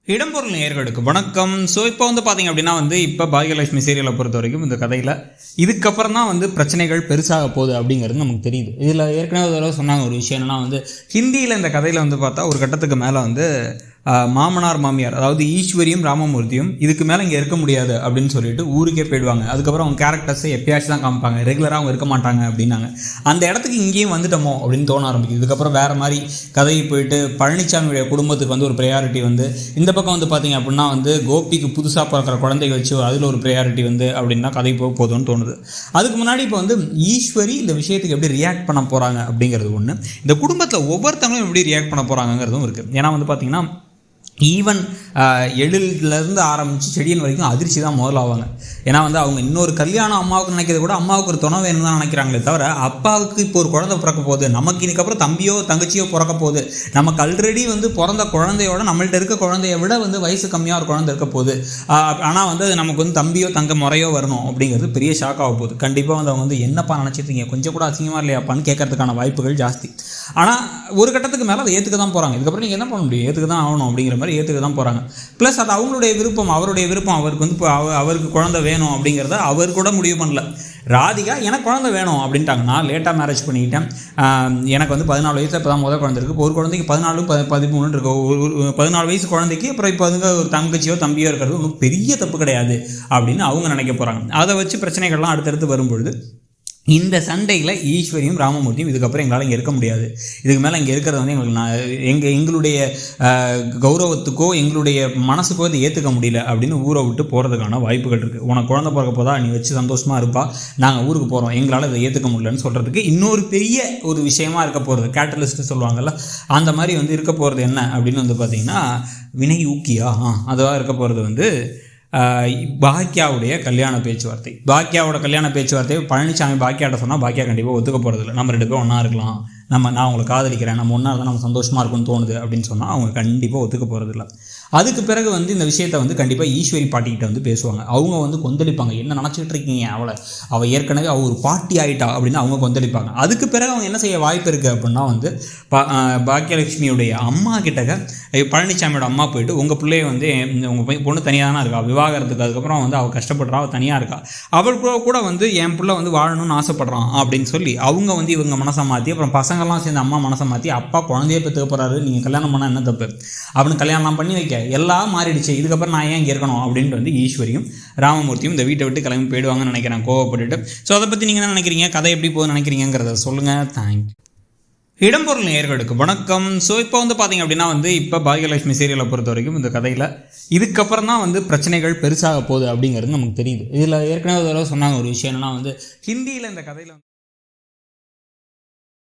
இடம்பொருள் நேயர்களுக்கு வணக்கம். ஸோ இப்போ பார்த்தீங்க அப்படின்னா இப்போ பாகியலட்சுமி சீரியலை பொறுத்த வரைக்கும் இந்த கதையில் இதுக்கப்புறம் தான் பிரச்சனைகள் பெருசாக போகுது அப்படிங்கிறது நமக்கு தெரியுது. இதில் ஏற்கனவே ஒரு தடவை சொன்னாங்க ஒரு விஷயம் என்னன்னா ஹிந்தியில் இந்த கதையில் பார்த்தா ஒரு கட்டத்துக்கு மேலே மாமனார் மாமியார் அதாவது ஈஸ்வரியும் ராமமூர்த்தியும் இதுக்கு மேலே இங்கே இருக்க முடியாது அப்படின்னு சொல்லிட்டு ஊருக்கே போயிடுவாங்க. அதுக்கப்புறம் அவங்க கேரக்டர்ஸை எப்பயாச்சும் தான் காமிப்பாங்க, ரெகுலராக அவங்க இருக்க மாட்டாங்க அப்படின்னாங்க. அந்த இடத்துக்கு இங்கேயும் வந்துட்டோமோ அப்படின்னு தோண ஆரம்பிக்குது. இதுக்கப்புறம் வேறு மாதிரி கதையை போயிட்டு பழனிசாமியுடைய குடும்பத்துக்கு ஒரு ப்ரையாரிட்டி இந்த பக்கம் பார்த்தீங்க அப்படின்னா கோபிக்கு புதுசாக பிறக்கிற குழந்தைங்க வச்சு அதில் ஒரு ப்ரையாரிட்டி அப்படின்னா கதை போதும்னு தோணுது. அதுக்கு முன்னாடி இப்போ ஈஸ்வரி இந்த விஷயத்துக்கு எப்படி ரியாக்ட் பண்ண போகிறாங்க அப்படிங்கிறது ஒன்று, இந்த குடும்பத்தில் ஒவ்வொருத்தவங்களும் எப்படி ரியாக்ட் பண்ண போகிறாங்கிறதும் இருக்குது. ஏன்னா பார்த்தீங்கன்னா ஈவன் எழிலிருந்து ஆரம்பித்து செடியன் வரைக்கும் அதிர்ச்சி தான் முதல்ல ஆவாங்க. ஏன்னா அவங்க இன்னொரு கல்யாணம் அம்மாவுக்கு நினைக்கிறது கூட அம்மாவுக்கு ஒரு துணை வேணும்னு தான் நினைக்கிறாங்களே தவிர அப்பாவுக்கு இப்போ ஒரு குழந்தை பிறக்க போகுது, நமக்கு இதுக்கப்புறம் தம்பியோ தங்கச்சியோ பிறக்க போகுது, நமக்கு ஆல்ரெடி பிறந்த குழந்தையோட நம்மள்ட்ட இருக்க குழந்தைய விட வயசு கம்மியாக ஒரு குழந்தை இருக்க போகுது. ஆனால் அது நமக்கு தம்பியோ தங்க முறையோ வரணும் அப்படிங்கிறது பெரிய ஷாக் ஆக போகுது. கண்டிப்பாக அவங்க என்னப்பா நினச்சிருக்கீங்க, கொஞ்சம் கூட அசிங்கமாக இல்லையாப்பான்னு கேட்கறதுக்கான வாய்ப்புகள் ஜாஸ்தி. ஆனால் ஒரு கட்டத்துக்கு மேலே அதை ஏற்றுக்க தான் போகிறாங்க. இதுக்கப்புறம் நீங்கள் என்ன பண்ண முடியும், ஏற்றுக்க தான் ஆகணும் அப்படிங்கிற மாதிரி ஏற்றுக்க தான் போகிறாங்க. ப்ளஸ் அது அவங்களுடைய விருப்பம், அவருடைய விருப்பம். அவருக்கு அவருக்கு குழந்தை வேணும் அப்படிங்கிறத அவர் கூட முடிவு பண்ணல. ராதிகா எனக்கு குழந்தை வேணும் அப்படின்ட்டாங்க. நான் லேட்டாக மேரேஜ் பண்ணிக்கிட்டேன், எனக்கு 14 வயசில் இப்போ தான் முதல் குழந்தை இருக்குது. இப்போ ஒரு குழந்தைக்கு 14-13 இருக்கு. ஒரு 14 வயசு குழந்தைக்கு அப்புறம் இப்போ ஒரு தங்கச்சியோ தம்பியோ இருக்கிறது ஒன்றும் பெரிய தப்பு கிடையாது அப்படின்னு அவங்க நினைக்க போகிறாங்க. அதை வச்சு பிரச்சனைகள்லாம் அடுத்தடுத்து வரும்பொழுது இந்த சண்டையில் ஈஸ்வரியும் ராமமூர்த்தியும் இதுக்கப்புறம் எங்களால் இங்கே இருக்க முடியாது, இதுக்கு மேலே இங்கே இருக்கிறது எங்களுக்கு எங்களுடைய கௌரவத்துக்கோ எங்களுடைய மனசுக்கோ இதை ஏற்றுக்க முடியல அப்படின்னு ஊரை விட்டு போகிறதுக்கான வாய்ப்புகள் இருக்குது. உனக்கு குழந்தை பிறக்க போதா, நீ வச்சு சந்தோஷமாக இருப்பா, நாங்கள் ஊருக்கு போகிறோம், எங்களால் இதை ஏற்றுக்க முடியலன்னு சொல்கிறதுக்கு இன்னொரு பெரிய ஒரு விஷயமா இருக்க போகிறது, கேட்டலிஸ்ட்டு சொல்லுவாங்கள்ல, அந்த மாதிரி இருக்க போகிறது என்ன அப்படின்னு பார்த்தீங்கன்னா வினய் ஊக்கியா அதுவாக இருக்க போகிறது பாக்கியாவுடைய கல்யாண பேச்சுவார்த்தை. பாக்கியாவோட கல்யாண பேச்சுவார்த்தை பழனிசாமி பாக்கியாட்ட சொன்னால் பாக்கியா கண்டிப்பாக ஒத்துக்க போகிறதில்ல. நம்ம 2 பேரும் ஒன்றா இருக்கலாம், நான் உங்களை காதலிக்கிறேன், நம்ம ஒன்றா இருந்தால் நம்ம சந்தோஷமாக இருக்கும்னு தோணுது அப்படின்னு சொன்னால் அவங்க கண்டிப்பாக ஒத்துக்க போகிறதில்ல. அதுக்கு பிறகு இந்த விஷயத்தை கண்டிப்பாக ஈஸ்வரி பாட்டிக்கிட்ட பேசுவாங்க. அவங்க கொந்தளிப்பாங்க, என்ன நினச்சிக்கிட்டு இருக்கீங்க, அவள் ஏற்கனவே அவள் ஒரு பாட்டி ஆகிட்டா அப்படின்னு அவங்க கொந்தளிப்பாங்க. அதுக்கு பிறகு அவங்க என்ன செய்ய வாய்ப்பு இருக்குது அப்படின்னா பாக்கியலட்சுமியுடைய அம்மா கிட்டக்க பழனிசாமியோட அம்மா போயிட்டு உங்கள் பிள்ளைய உங்கள் பொண்ணு தனியாக தானே இருக்கா, விவாகரத்துக்கு அதுக்கப்புறம் அவள் கஷ்டப்படுறா, அவள் தனியாக இருக்கா, அவள் கூட என் பிள்ளை வாழணும்னு ஆசைப்படுறான் அப்படின்னு சொல்லி அவங்க இவங்க மனசை மாற்றி அப்புறம் பசங்கள்லாம் சேர்ந்து அம்மா மனசை மாற்றி அப்பா குழந்தையே பெற்றுக்க போகிறாரு, நீங்கள் கல்யாணம் பண்ணால் என்ன தப்பு அப்படின்னு கல்யாணம்லாம் பண்ணி வைக்க எல்லாம் மாறிடுச்சு, இதுக்கப்புறம் நான் ஏன் இங்கே இருக்கணும் அப்படின்ட்டு ஈஸ்வரியும் ராமமூர்த்தியும் இந்த வீட்டை விட்டு கிளம்பி போயிடுவாங்கன்னு நினைக்கிறேன், கோவப்பட்டுட்டு. ஸோ அதை பற்றி நீங்கள் என்ன நினைக்கிறீங்க, கதை எப்படி போகுதுன்னு நினைக்கிறீங்கிறத சொல்லுங்கள். தேங்க்யூ. இடம்பொருள் நேயர்களுக்கு வணக்கம். ஸோ இப்போ பார்த்தீங்க அப்படின்னா இப்போ பாகியலட்சுமி சீரியலை பொறுத்த வரைக்கும் இந்த கதையில் இதுக்கப்புறம் தான் பிரச்சனைகள் பெருசாக போகுது அப்படிங்கிறது நமக்கு தெரியுது. இதில் ஏற்கனவே ஒரு தடவை சொன்னாங்க ஒரு விஷயம் என்னன்னா ஹிந்தியில் இந்த கதையில்